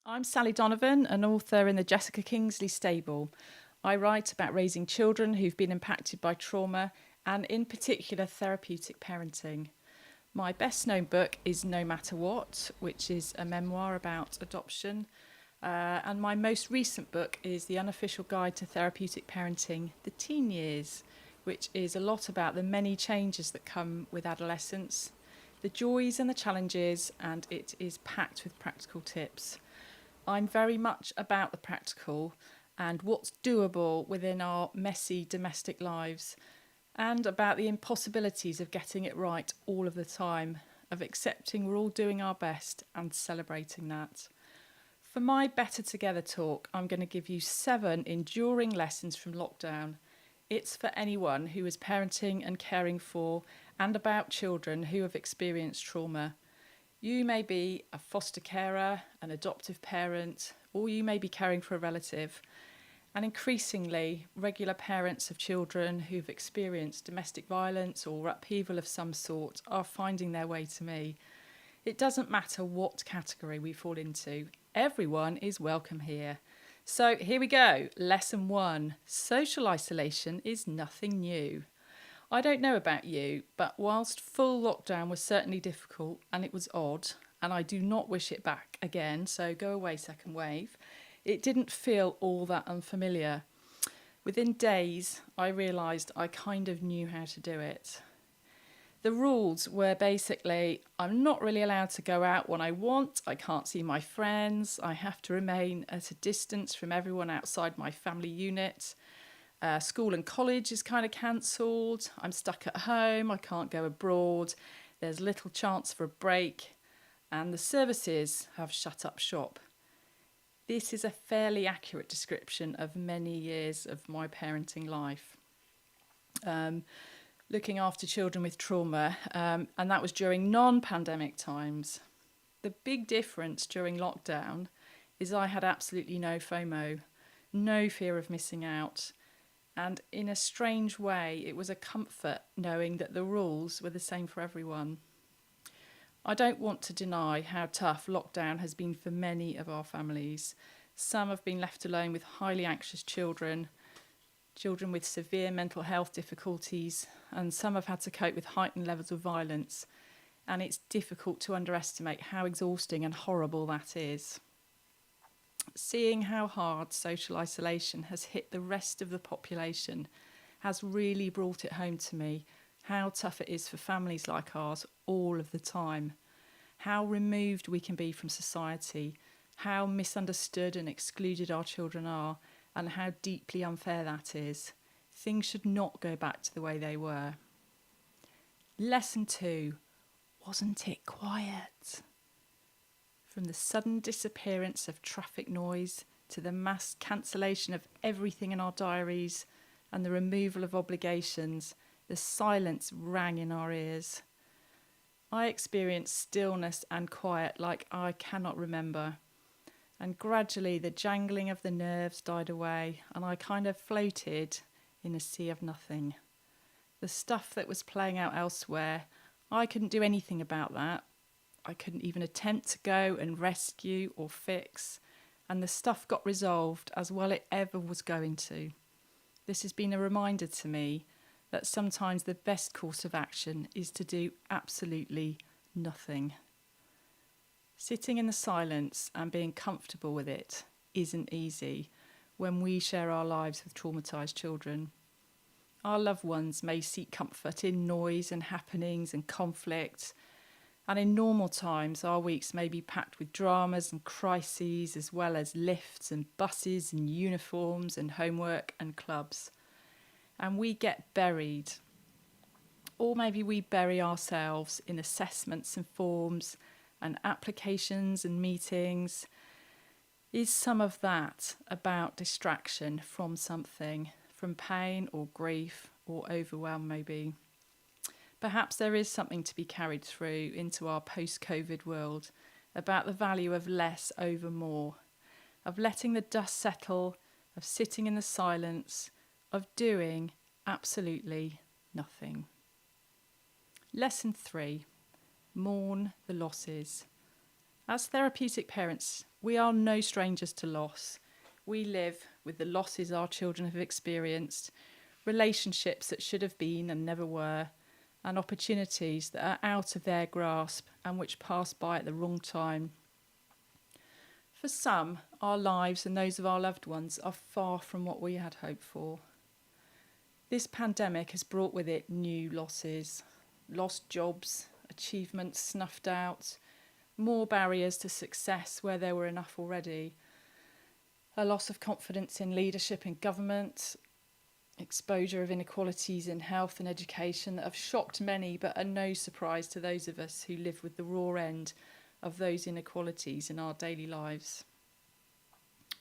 I'm Sally Donovan, an author in the Jessica Kingsley stable. I write about raising children who've been impacted by trauma and, in particular, therapeutic parenting. My best known book is No Matter What, which is a memoir about adoption. And my most recent book is The Unofficial Guide to Therapeutic Parenting, The Teen Years, which is a lot about the many changes that come with adolescence, the joys and the challenges, and it is packed with practical tips. I'm very much about the practical and what's doable within our messy domestic lives, and about the impossibilities of getting it right all of the time, of accepting we're all doing our best and celebrating that. For my Better Together talk, I'm going to give you 7 enduring lessons from lockdown. It's for anyone who is parenting and caring for and about children who have experienced trauma. You may be a foster carer, an adoptive parent, or you may be caring for a relative. And increasingly, regular parents of children who've experienced domestic violence or upheaval of some sort are finding their way to me. It doesn't matter what category we fall into, everyone is welcome here. So here we go. Lesson 1. Social isolation is nothing new. I don't know about you, but whilst full lockdown was certainly difficult and it was odd, and I do not wish it back again, so go away second wave, it didn't feel all that unfamiliar. Within days, I realised I kind of knew how to do it. The rules were basically, I'm not really allowed to go out when I want, I can't see my friends, I have to remain at a distance from everyone outside my family unit. School and college is kind of cancelled. I'm stuck at home. I can't go abroad. There's little chance for a break. And the services have shut up shop. This is a fairly accurate description of many years of my parenting life. Looking after children with trauma, and that was during non-pandemic times. The big difference during lockdown is I had absolutely no FOMO, no fear of missing out. And in a strange way, it was a comfort knowing that the rules were the same for everyone. I don't want to deny how tough lockdown has been for many of our families. Some have been left alone with highly anxious children, children with severe mental health difficulties, and some have had to cope with heightened levels of violence. And it's difficult to underestimate how exhausting and horrible that is. Seeing how hard social isolation has hit the rest of the population has really brought it home to me how tough it is for families like ours all of the time, how removed we can be from society, how misunderstood and excluded our children are, and how deeply unfair that is. Things should not go back to the way they were. Lesson 2. Wasn't it quiet? From the sudden disappearance of traffic noise to the mass cancellation of everything in our diaries and the removal of obligations, the silence rang in our ears. I experienced stillness and quiet like I cannot remember. And gradually the jangling of the nerves died away and I kind of floated in a sea of nothing. The stuff that was playing out elsewhere, I couldn't do anything about that. I couldn't even attempt to go and rescue or fix, and the stuff got resolved as well it ever was going to. This has been a reminder to me that sometimes the best course of action is to do absolutely nothing. Sitting in the silence and being comfortable with it isn't easy when we share our lives with traumatised children. Our loved ones may seek comfort in noise and happenings and conflict. And in normal times, our weeks may be packed with dramas and crises, as well as lifts and buses and uniforms and homework and clubs. And we get buried. Or maybe we bury ourselves in assessments and forms and applications and meetings. Is some of that about distraction from something, from pain or grief or overwhelm maybe? Perhaps there is something to be carried through into our post-COVID world about the value of less over more, of letting the dust settle, of sitting in the silence, of doing absolutely nothing. Lesson 3. Mourn the losses. As therapeutic parents, we are no strangers to loss. We live with the losses our children have experienced, relationships that should have been and never were, and opportunities that are out of their grasp and which pass by at the wrong time. For some, our lives and those of our loved ones are far from what we had hoped for. This pandemic has brought with it new losses, lost jobs, achievements snuffed out, more barriers to success where there were enough already, a loss of confidence in leadership and government, exposure of inequalities in health and education that have shocked many but are no surprise to those of us who live with the raw end of those inequalities in our daily lives.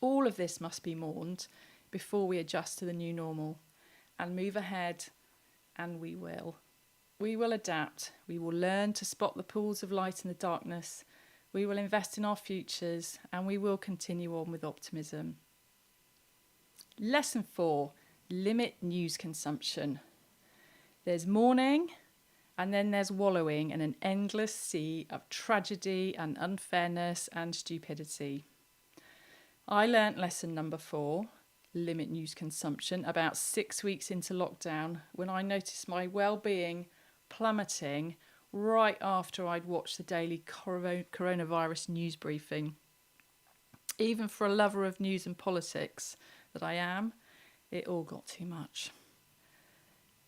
All of this must be mourned before we adjust to the new normal and move ahead, and we will. We will adapt. We will learn to spot the pools of light in the darkness. We will invest in our futures, and we will continue on with optimism. Lesson 4, limit news consumption. There's mourning, and then there's wallowing in an endless sea of tragedy and unfairness and stupidity. I learnt lesson number 4, limit news consumption, about 6 weeks into lockdown when I noticed my well-being plummeting right after I'd watched the daily coronavirus news briefing. Even for a lover of news and politics that I am, it all got too much.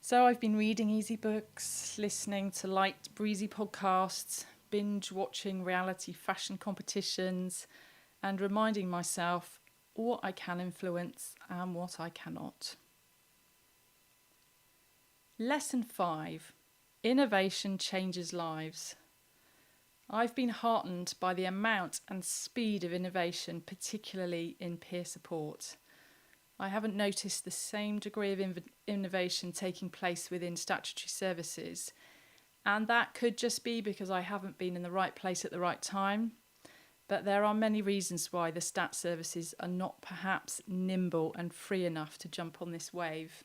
So I've been reading easy books, listening to light, breezy podcasts, binge watching reality fashion competitions, and reminding myself what I can influence and what I cannot. Lesson 5. Innovation changes lives. I've been heartened by the amount and speed of innovation, particularly in peer support. I haven't noticed the same degree of innovation taking place within statutory services, and that could just be because I haven't been in the right place at the right time. But there are many reasons why the stat services are not perhaps nimble and free enough to jump on this wave.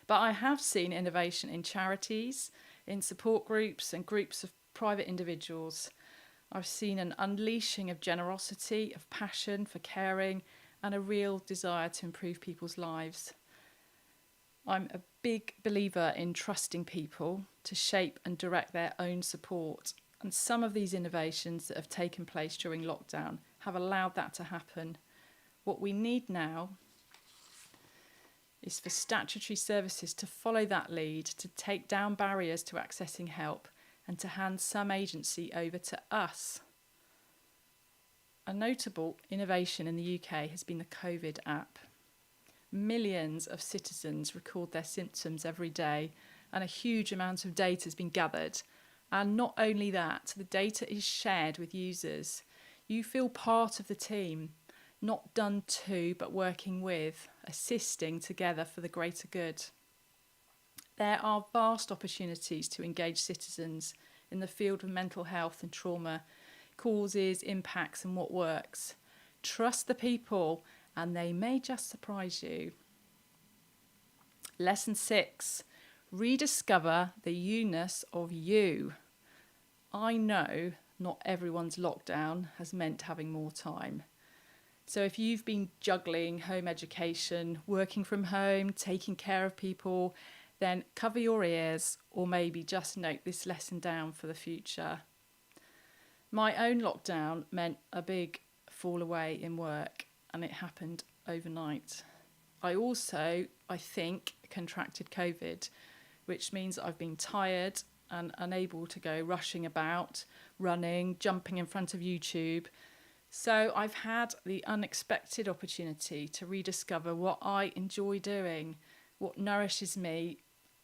But I have seen innovation in charities, in support groups and groups of private individuals. I've seen an unleashing of generosity, of passion for caring, and a real desire to improve people's lives. I'm a big believer in trusting people to shape and direct their own support. And some of these innovations that have taken place during lockdown have allowed that to happen. What we need now is for statutory services to follow that lead, to take down barriers to accessing help, and to hand some agency over to us. A notable innovation in the UK has been the COVID app. Millions of citizens record their symptoms every day, and a huge amount of data has been gathered. And not only that, the data is shared with users. You feel part of the team, not done to, but working with, assisting together for the greater good. There are vast opportunities to engage citizens in the field of mental health and trauma, causes, impacts, and what works. Trust the people, and they may just surprise you. Lesson 6. Rediscover the you-ness of you. I know not everyone's lockdown has meant having more time. So if you've been juggling home education, working from home, taking care of people, then cover your ears or maybe just note this lesson down for the future. My own lockdown meant a big fall away in work, and it happened overnight. I also, I think, contracted COVID, which means I've been tired and unable to go rushing about, running, jumping in front of YouTube. So I've had the unexpected opportunity to rediscover what I enjoy doing, what nourishes me,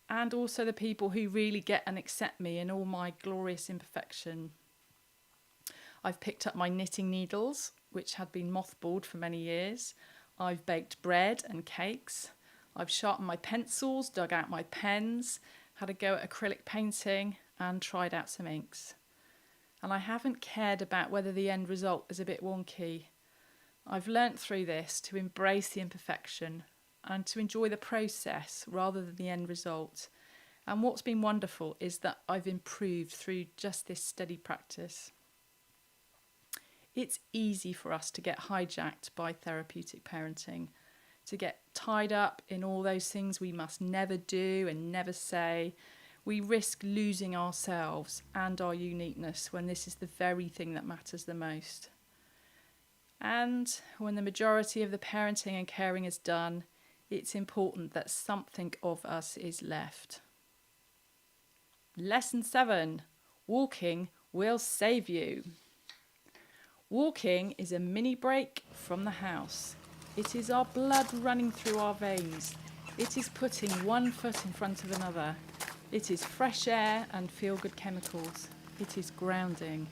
and also the people who really get and accept me in all my glorious imperfection. I've picked up my knitting needles, which had been mothballed for many years. I've baked bread and cakes. I've sharpened my pencils, dug out my pens, had a go at acrylic painting, and tried out some inks. And I haven't cared about whether the end result is a bit wonky. I've learnt through this to embrace the imperfection and to enjoy the process rather than the end result. And what's been wonderful is that I've improved through just this steady practice. It's easy for us to get hijacked by therapeutic parenting, to get tied up in all those things we must never do and never say. We risk losing ourselves and our uniqueness when this is the very thing that matters the most. And when the majority of the parenting and caring is done, it's important that something of us is left. Lesson 7. Walking will save you. Walking is a mini break from the house. It is our blood running through our veins. It is putting one foot in front of another. It is fresh air and feel-good chemicals. It is grounding.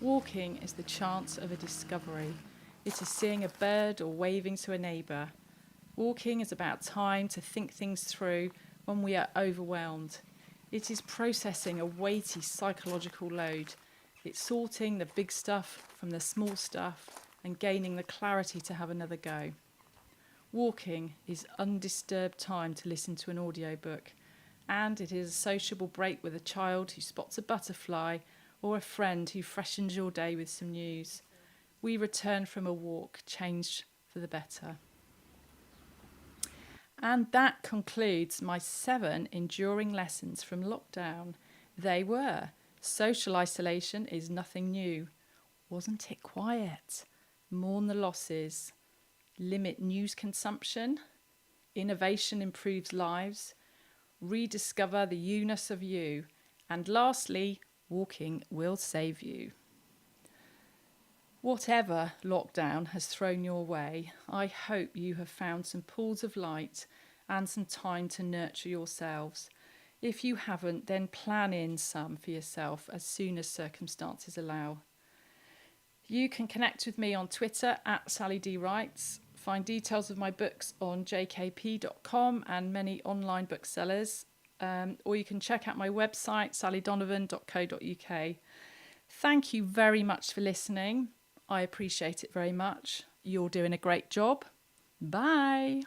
Walking is the chance of a discovery. It is seeing a bird or waving to a neighbour. Walking is about time to think things through when we are overwhelmed. It is processing a weighty psychological load. It's sorting the big stuff from the small stuff and gaining the clarity to have another go. Walking is undisturbed time to listen to an audiobook, and it is a sociable break with a child who spots a butterfly or a friend who freshens your day with some news. We return from a walk changed for the better. And that concludes my 7 enduring lessons from lockdown. They were: social isolation is nothing new. Wasn't it quiet? Mourn the losses. Limit news consumption. Innovation improves lives. Rediscover the you-ness of you. And lastly, walking will save you. Whatever lockdown has thrown your way, I hope you have found some pools of light and some time to nurture yourselves. If you haven't, then plan in some for yourself as soon as circumstances allow. You can connect with me on Twitter at Sally D Writes. Find details of my books on jkp.com and many online booksellers. Or you can check out my website, sallydonovan.co.uk. Thank you very much for listening. I appreciate it very much. You're doing a great job. Bye.